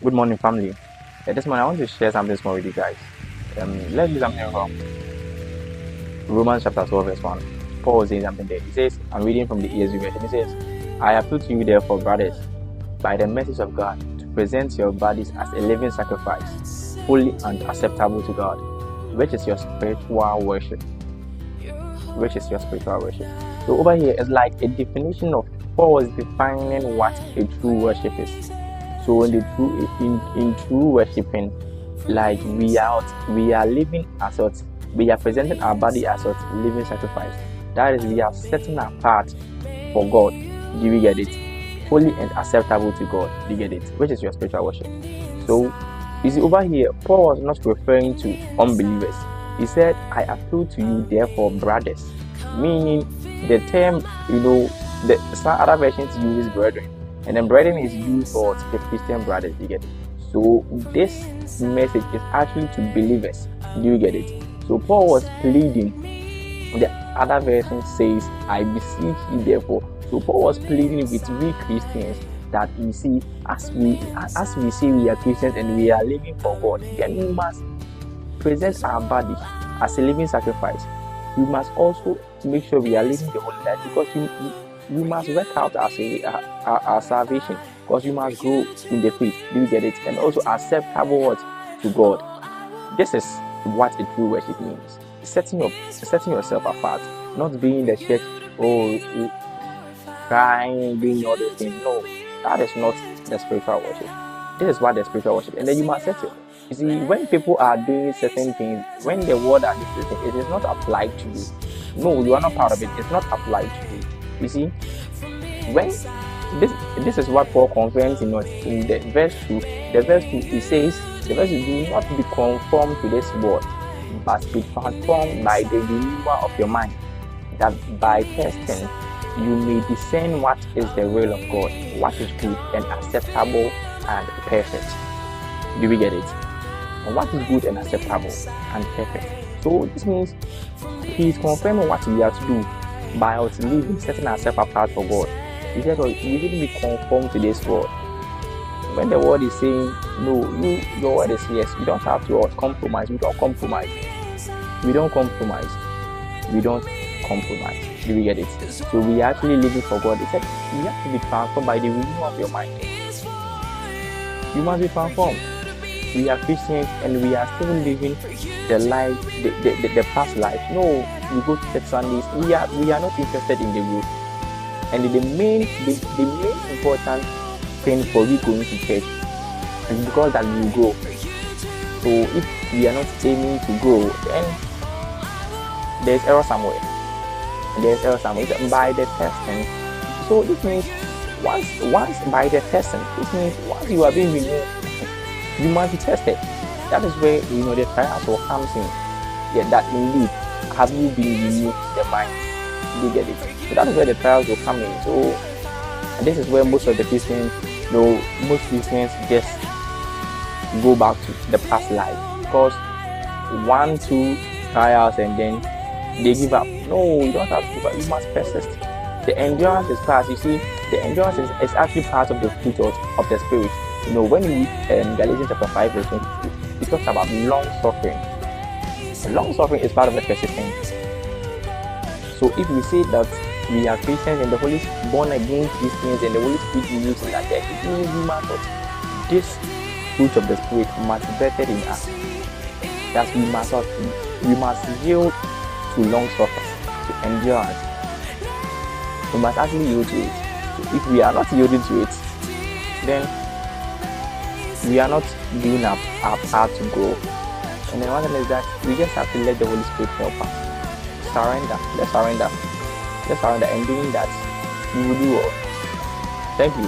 Good morning, family. This morning I want to share something small with you guys. Let's do something from Romans chapter 12, verse 1. Paul was saying something there. He says, I'm reading from the ESV version. He says, I appeal to you, therefore, brothers, by the mercies of God, to present your bodies as a living sacrifice, holy and acceptable to God, which is your spiritual worship. Which is your spiritual worship. So over here is like a definition of Paul was defining what a true worship is. So in true worshiping, like we are living as what we are presenting our body as what living sacrifice. That is, we are setting apart for God. Do we get it? Holy and acceptable to God. Do you get it? Which is your spiritual worship. So you see over here, Paul was not referring to unbelievers. He said, I appeal to you, therefore, brothers. Meaning the term, some other versions use brethren. And then brethren is used for the Christian brothers, you get it? So this message is actually to believers. Do you get it? So Paul was pleading. The other version says, I beseech you therefore. So Paul was pleading with we Christians that you see, as we say we are Christians and we are living for God, then we must present our body as a living sacrifice. We must also make sure we are living the holy life, because we must work out our salvation, because we must grow in the faith. Do you get it? And also acceptable to God. This is what a true worship means. Setting yourself apart, not being the church, crying, doing all those things. No, that is not the spiritual worship. This is what the spiritual worship. And then you must set it. You see, when people are doing certain things, when the word are discussing, it is not applied to you. No, you are not part of it. It's not applied to you. You see, when this is what Paul confirms in the verse 2. The verse 2, he says, the verse 2, do not be conformed to this world, but be transformed by the renewal of your mind, that by testing you may discern what is the will of God, what is good and acceptable and perfect. Do we get it? And what is good and acceptable and perfect? So this means he is confirming what we have to do by us living, setting ourselves apart for God. He said, we shouldn't be conformed to this world. When the word is saying, no, your word is yes, you don't have to compromise. We don't compromise. We don't compromise. We don't compromise. Do we get it? So we are actually living for God. He said, you have to be transformed by the renewal of your mind. You must be transformed. We are Christians and we are still living the life, the past life. No, we go to church Sundays. We are not interested in the growth. And the main important thing for we going to church is because that we grow. So if we are not aiming to grow, then there's error somewhere. By the testing. So this means once by the testing, this means once you are being renewed, you must be tested. That is where the trials will come in. Yeah, that indeed have you been renewed the mind? You get it? So that is where the trials will come in. So this is where most of the Christians, most Christians just go back to the past life, because 1-2 trials and then they give up. No, you don't have to give up. You must persist. The endurance is part. You see, the endurance is actually part of the fruit of the spirit. When you read Galatians chapter 5 verse 22, it talks about long suffering. Long suffering is part of the persistence. So if we say that we are Christians and the Holy Spirit, born again Christians, and the Holy Spirit lives in us, it means we must not. This fruit of the spirit must be better in us. That we must not. We must yield to long suffering, to endurance. We must actually yield to it. So if we are not yielding to it, then we are not doing our part to grow. And then one thing is that we just have to let the Holy Spirit help us. Surrender. Let's surrender. And doing that, we will do well. Thank you.